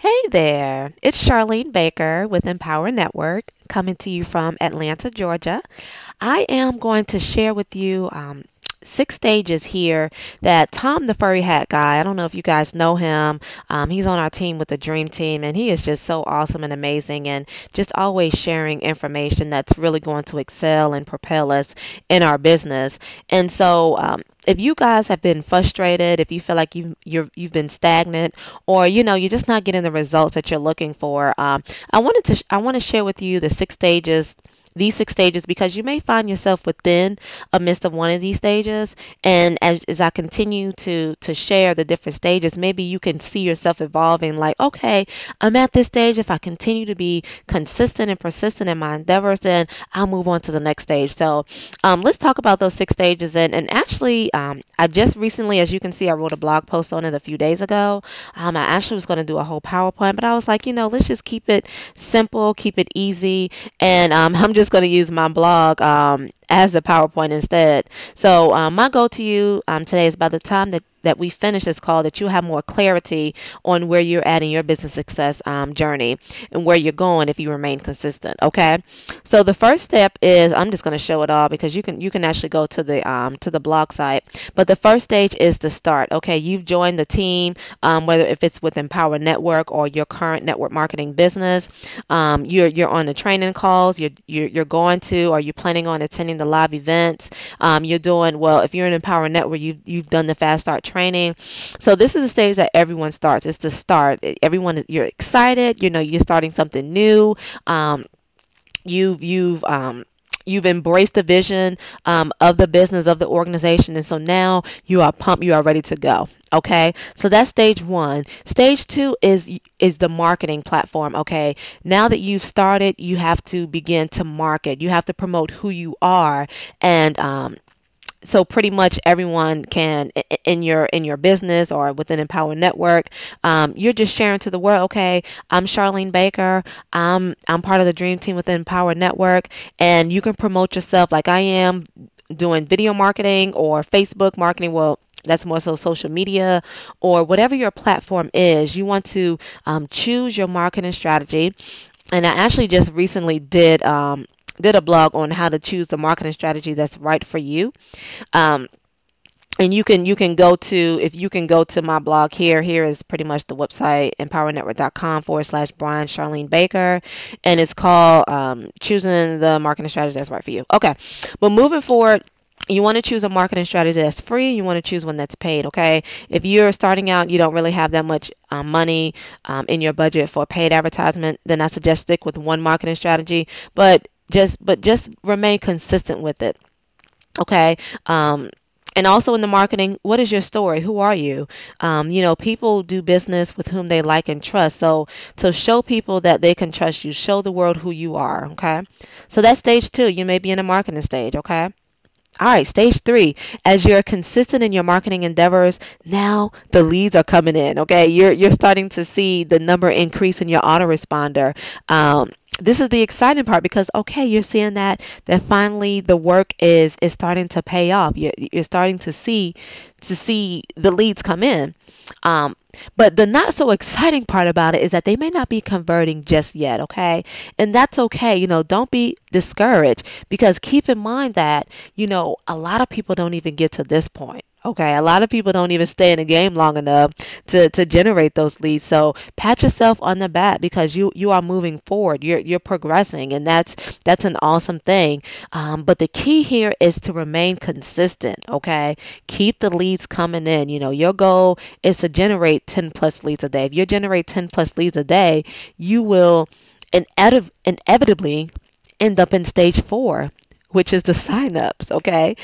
Hey there, it's Charlene Baker with Empower Network coming to you from Atlanta, Georgia. I am going to share with you 6 stages here that Tom the Furry Hat guy, I don't know if you guys know him. He's on our team with the Dream Team, and he is just so awesome and amazing and just always sharing information that's really going to excel and propel us in our business. And so, if you guys have been frustrated, if you feel like you've been stagnant, or you're just not getting the results that you're looking for, I want to share with you the 6 stages, these 6 stages, because you may find yourself within a midst of one of these stages. And as I continue to share the different stages, maybe you can see yourself evolving, like, okay, I'm at this stage. If I continue to be consistent and persistent in my endeavors, then I'll move on to the next stage. So let's talk about those 6 stages. And actually, I just recently, as you can see, I wrote a blog post on it a few days ago. I actually was going to do a whole PowerPoint, but I was like, let's just keep it simple, keep it easy, and I'm just going to use my blog as a PowerPoint instead. So my goal to you today is, by the time that we finish this call, that you have more clarity on where you're at in your business success journey and where you're going if you remain consistent. Okay. So the first step is, I'm just going to show it all because you can actually go to the blog site. But the first stage is the start. Okay, you've joined the team, whether if it's with Empower Network or your current network marketing business. You're on the training calls. You're going to, or you're planning on attending the live events. You're doing well. If you're in Empower Network, you've done the fast start training. So this is the stage that everyone starts. It's the start. Everyone, you're excited. You're starting something new. You've embraced the vision of the business, of the organization, and so now you are pumped. You are ready to go. Okay, so that's stage one. Stage two is the marketing platform. Okay, now that you've started, you have to begin to market. You have to promote who you are, and so pretty much everyone can in your business or within Empower Network, you're just sharing to the world, okay, I'm Charlene Baker. I'm part of the Dream Team within Empower Network, and you can promote yourself like I am, doing video marketing or Facebook marketing. Well, that's more so social media, or whatever your platform is. You want to choose your marketing strategy. And I actually just recently did a blog on how to choose the marketing strategy that's right for you. And you can go to, if you can go to my blog here is pretty much the website, empowernetwork.com/Brian Charlene Baker, and it's called choosing the marketing strategy that's right for you. Okay, but moving forward, you want to choose a marketing strategy that's free. You want to choose one that's paid. Okay, if you're starting out, you don't really have that much money in your budget for paid advertisement, then I suggest stick with one marketing strategy, but just remain consistent with it. Okay. And also in the marketing, what is your story? Who are you? People do business with whom they like and trust. So to show people that they can trust you, show the world who you are. Okay. So that's stage two. You may be in the marketing stage. Okay. All right, stage three. As you're consistent in your marketing endeavors, now the leads are coming in. Okay, you're starting to see the number increase in your autoresponder. This is the exciting part because, okay, you're seeing that finally the work is starting to pay off. You're starting to see the leads come in. But the not so exciting part about it is that they may not be converting just yet, okay? And that's okay. Don't be discouraged, because keep in mind that, a lot of people don't even get to this point. Okay, a lot of people don't even stay in the game long enough to generate those leads. So pat yourself on the back, because you are moving forward. You're progressing, and that's an awesome thing. But the key here is to remain consistent. Okay, keep the leads coming in. Your goal is to generate 10 plus leads a day. If you generate 10 plus leads a day, you will inevitably end up in stage four, which is the signups. Okay.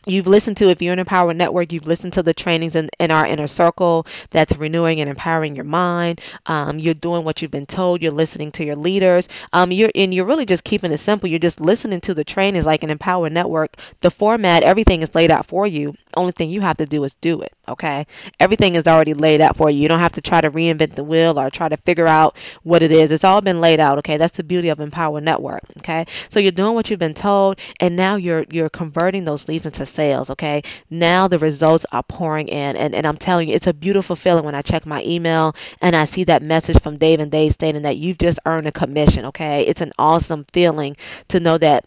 You've listened to, if you're in Empower Network, you've listened to the trainings in our inner circle that's renewing and empowering your mind. You're doing what you've been told. You're listening to your leaders. You're really just keeping it simple. You're just listening to the trainings like an Empower Network. The format, everything is laid out for you. Only thing you have to do is do it. Okay. Everything is already laid out for you. You don't have to try to reinvent the wheel or try to figure out what it is. It's all been laid out. Okay. That's the beauty of Empower Network. Okay. So you're doing what you've been told, and now you're converting those leads into sales, okay? Now the results are pouring in, and I'm telling you, it's a beautiful feeling when I check my email and I see that message from Dave and Dave stating that you've just earned a commission, okay? It's an awesome feeling to know that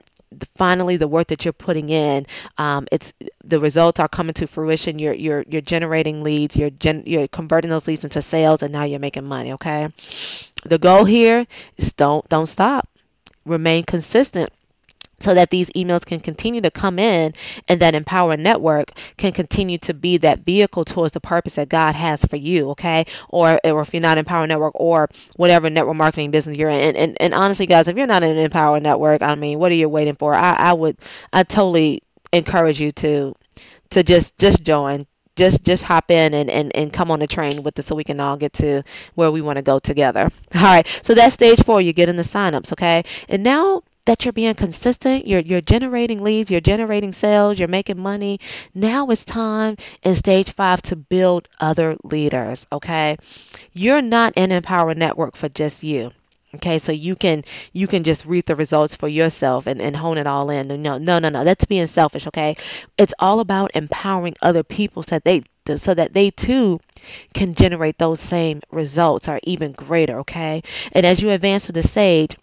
finally the work that you're putting in, it's the results are coming to fruition. You're generating leads, you're converting those leads into sales, and now you're making money, okay? The goal here is don't stop. Remain consistent so that these emails can continue to come in, and that Empower Network can continue to be that vehicle towards the purpose that God has for you, okay? Or if you're not Empower Network or whatever network marketing business you're in. And honestly, guys, if you're not in Empower Network, I mean, what are you waiting for? I totally encourage you to just join. Just hop in and come on the train with us so we can all get to where we want to go together. All right, so that's stage 4. You're getting the signups, okay? And now that you're being consistent, you're generating leads, you're generating sales, you're making money. Now it's time in stage 5 to build other leaders, okay? You're not in Empower Network for just you. Okay, so you can just reap the results for yourself and hone it all in. No. That's being selfish, okay? It's all about empowering other people so that they too can generate those same results or even greater, okay? And as you advance to the stage,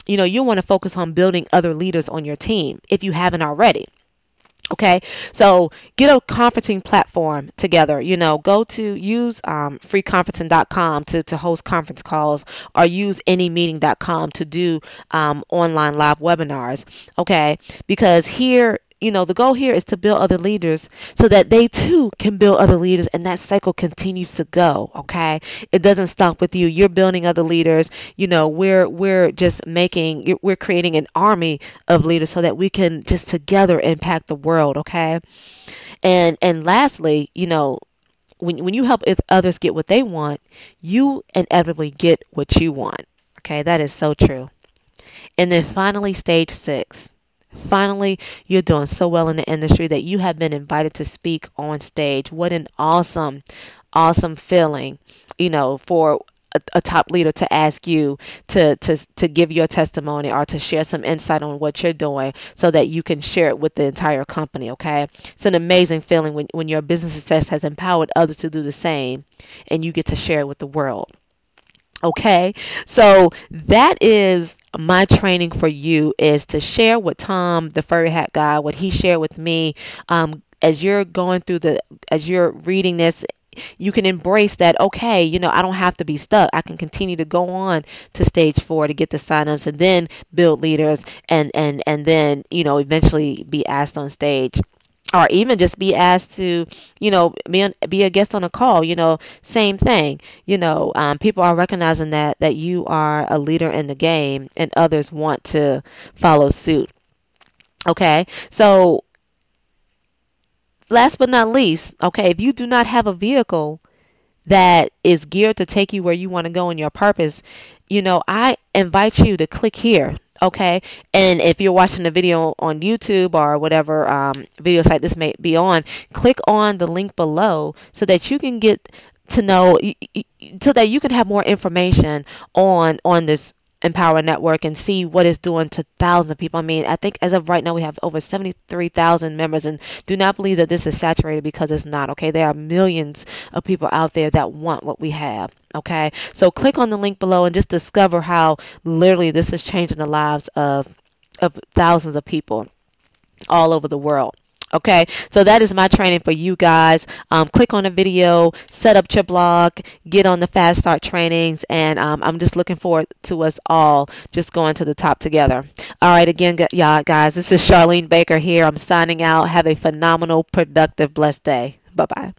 you'll want to focus on building other leaders on your team if you haven't already. Okay, so get a conferencing platform together. Go to use freeconferencing.com to host conference calls, or use anymeeting.com to do online live webinars. Okay, because here, the goal here is to build other leaders so that they too can build other leaders, and that cycle continues to go. Okay, it doesn't stop with you. You're building other leaders. We're creating an army of leaders so that we can just together impact the world. Okay, and lastly, when you help others get what they want, you inevitably get what you want. Okay, that is so true. And then finally, stage 6. Finally, you're doing so well in the industry that you have been invited to speak on stage. What an awesome, awesome feeling, for a top leader to ask you to give your testimony or to share some insight on what you're doing so that you can share it with the entire company, okay? It's an amazing feeling when your business success has empowered others to do the same, and you get to share it with the world. Okay, so that is my training for you, is to share with Tom, the furry hat guy, what he shared with me. As you're as you're reading this, you can embrace that, okay, I don't have to be stuck. I can continue to go on to stage 4 to get the signups and then build leaders and then, eventually be asked on stage. Or even just be asked to, be a guest on a call, same thing. People are recognizing that you are a leader in the game, and others want to follow suit. Okay, so last but not least, okay, if you do not have a vehicle that is geared to take you where you want to go in your purpose, I invite you to click here. Okay, and if you're watching the video on YouTube or whatever video site this may be on, click on the link below so that you can get to know, so that you can have more information on this Empower Network and see what it's doing to thousands of people. I mean, I think as of right now we have over 73,000 members, and do not believe that this is saturated, because it's not. Okay, there are millions of people out there that want what we have. Okay, so click on the link below and just discover how literally this is changing the lives of thousands of people all over the world. Okay, so that is my training for you guys. Click on the video, set up your blog, get on the Fast Start trainings, and I'm just looking forward to us all just going to the top together. All right, again, y'all guys, this is Charlene Baker here. I'm signing out. Have a phenomenal, productive, blessed day. Bye-bye.